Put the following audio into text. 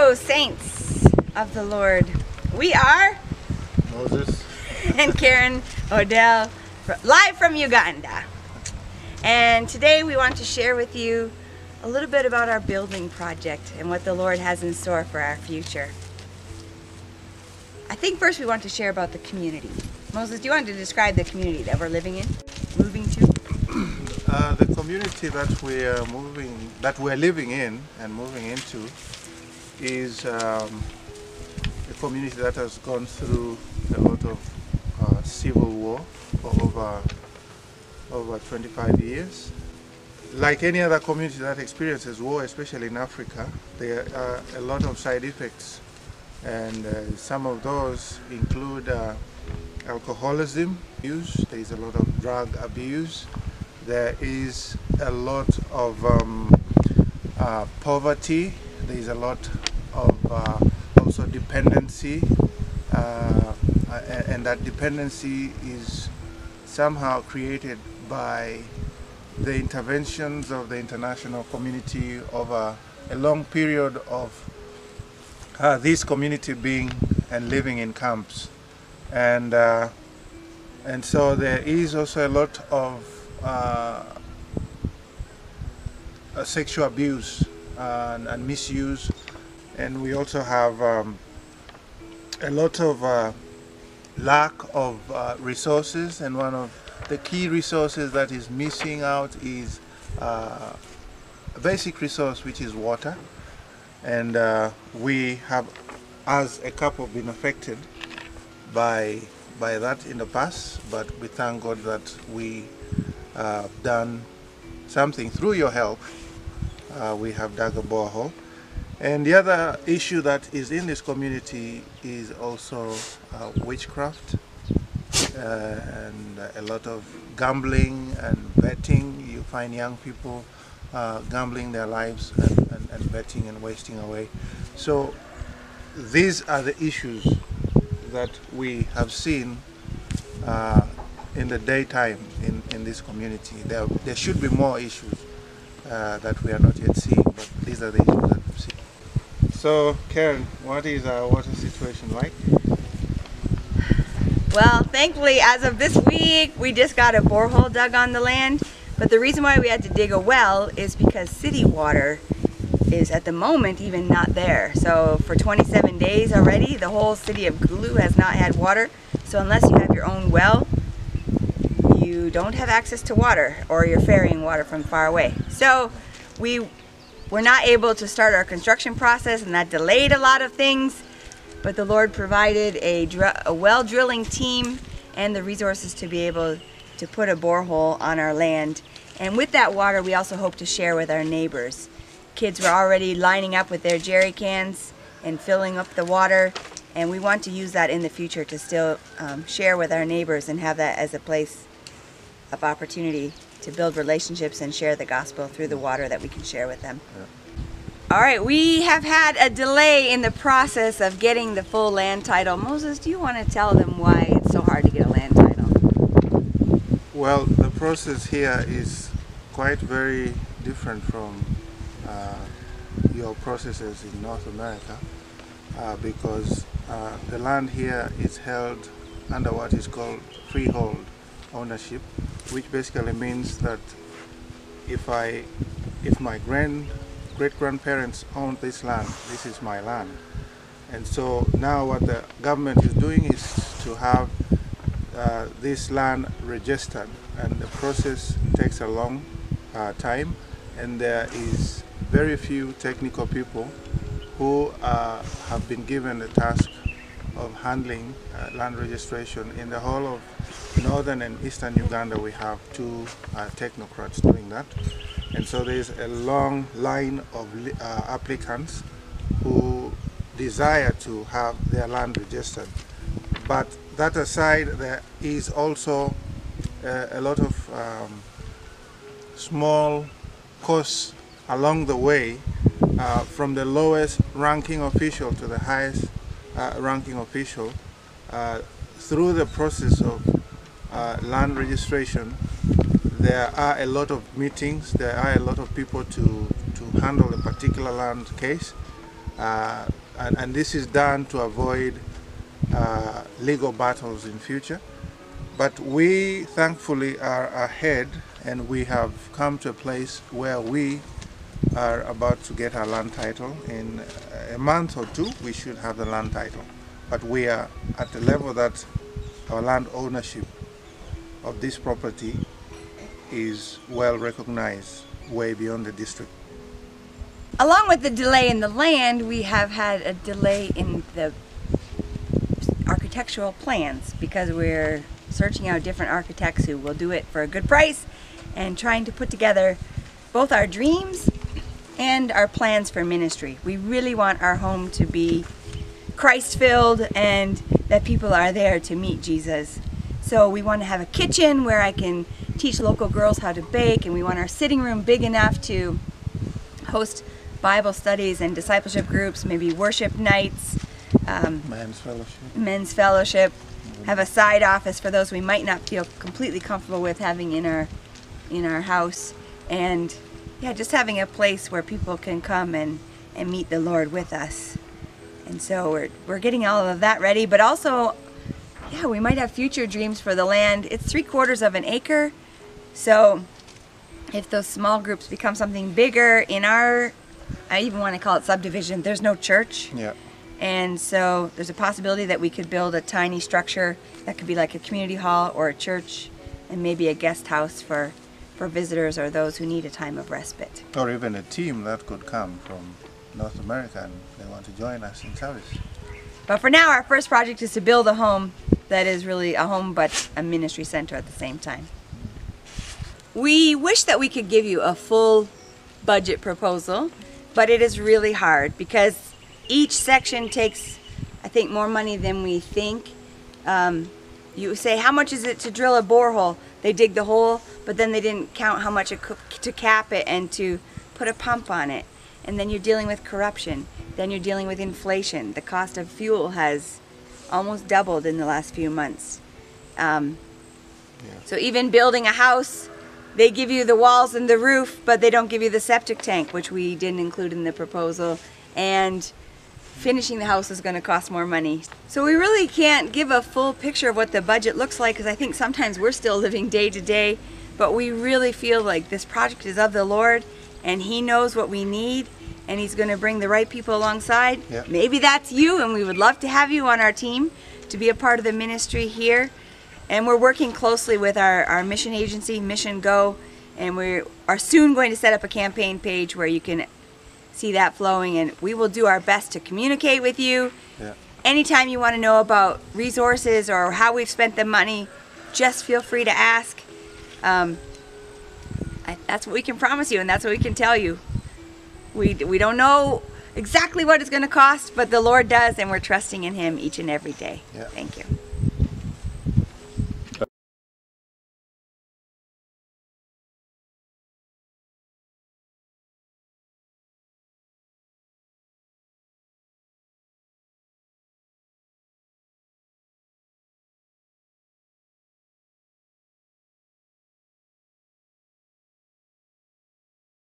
Hello, saints of the Lord. We are Moses and Karen Odel, live from Uganda. And today we want to share with you a little bit about our building project and what the Lord has in store for our future. I think first we want to share about the community. Moses, do you want to describe the community that we're living in, moving to? The community that we're living in and moving into is a community that has gone through a lot of civil war for over 25 years. Like any other community that experiences war, especially in Africa, there are a lot of side effects, and some of those include alcoholism use. There is a lot of drug abuse. There is a lot of poverty. There is a lot of also dependency, and that dependency is somehow created by the interventions of the international community over a long period of this community being and living in camps, and so there is also a lot of sexual abuse and misuse, and we also have a lot of lack of resources, and one of the key resources that is missing out is a basic resource, which is water. And we have, as a couple, been affected by that in the past, but we thank God that we have done something through your help. We have dug a borehole. And the other issue that is in this community is also witchcraft and a lot of gambling and betting. You find young people gambling their lives and betting and wasting away. So these are the issues that we have seen in the daytime in this community. There should be more issues that we are not yet seeing, but these are the issues that we've seen. So, Karen, what is our water situation like? Well, thankfully, as of this week, we just got a borehole dug on the land. But the reason why we had to dig a well is because city water is at the moment even not there. So for 27 days already, the whole city of Gulu has not had water. So unless you have your own well, you don't have access to water, or you're ferrying water from far away. So we were not able to start our construction process, and that delayed a lot of things. But the Lord provided a well drilling team and the resources to be able to put a borehole on our land. And with that water, we also hope to share with our neighbors. Kids were already lining up with their jerry cans and filling up the water, and we want to use that in the future to still share with our neighbors and have that as a place of opportunity to build relationships and share the gospel through the water that we can share with them. Yeah. All right, we have had a delay in the process of getting the full land title. Moses, do you want to tell them why it's so hard to get a land title? Well, the process here is quite very different from your processes in North America, because the land here is held under what is called freehold ownership, which basically means that if my great-grandparents owned this land, this is my land. And so now what the government is doing is to have this land registered, and the process takes a long time, and there is very few technical people who have been given the task of handling land registration. In the whole of northern and eastern Uganda, we have two technocrats doing that. And so there's a long line of applicants who desire to have their land registered. But that aside, there is also a lot of small costs along the way, from the lowest ranking official to the highest ranking official. Through the process of land registration, there are a lot of meetings, there are a lot of people to handle a particular land case, and this is done to avoid legal battles in future. But we thankfully are ahead, and we have come to a place where we are about to get our land title. In a month or two we should have the land title, but we are at the level that our land ownership of this property is well recognized way beyond the district. Along with the delay in the land, we have had a delay in the architectural plans because we're searching out different architects who will do it for a good price and trying to put together both our dreams and our plans for ministry. We really want our home to be Christ-filled and that people are there to meet Jesus. So we want to have a kitchen where I can teach local girls how to bake, and we want our sitting room big enough to host Bible studies and discipleship groups, maybe worship nights, men's fellowship, have a side office for those we might not feel completely comfortable with having in our house, and yeah, just having a place where people can come and meet the Lord with us. And so we're getting all of that ready, but also, yeah, we might have future dreams for the land. It's 3/4 of an acre, so if those small groups become something bigger in our, I even want to call it subdivision, there's no church. Yeah. And so there's a possibility that we could build a tiny structure that could be like a community hall or a church, and maybe a guest house for visitors or those who need a time of respite. Or even a team that could come from North America and they want to join us in service. But for now, our first project is to build a home that is really a home but a ministry center at the same time. We wish that we could give you a full budget proposal, but it is really hard because each section takes, I think, more money than we think. You say, how much is it to drill a borehole? They dig the hole, but then they didn't count how much to cap it and to put a pump on it. And then you're dealing with corruption. Then you're dealing with inflation. The cost of fuel has almost doubled in the last few months. So even building a house, they give you the walls and the roof, but they don't give you the septic tank, which we didn't include in the proposal. And finishing the house is going to cost more money. So we really can't give a full picture of what the budget looks like, because I think sometimes we're still living day to day, but we really feel like this project is of the Lord and He knows what we need and He's going to bring the right people alongside. Yeah. Maybe that's you, and we would love to have you on our team to be a part of the ministry here. And we're working closely with our mission agency, Mission Go, and we are soon going to set up a campaign page where you can see that flowing, and we will do our best to communicate with you. Yeah. Anytime you want to know about resources or how we've spent the money, just feel free to ask. That's what we can promise you, and that's what we can tell you. We don't know exactly what it's going to cost, but the Lord does, and we're trusting in Him each and every day. Yeah. Thank you.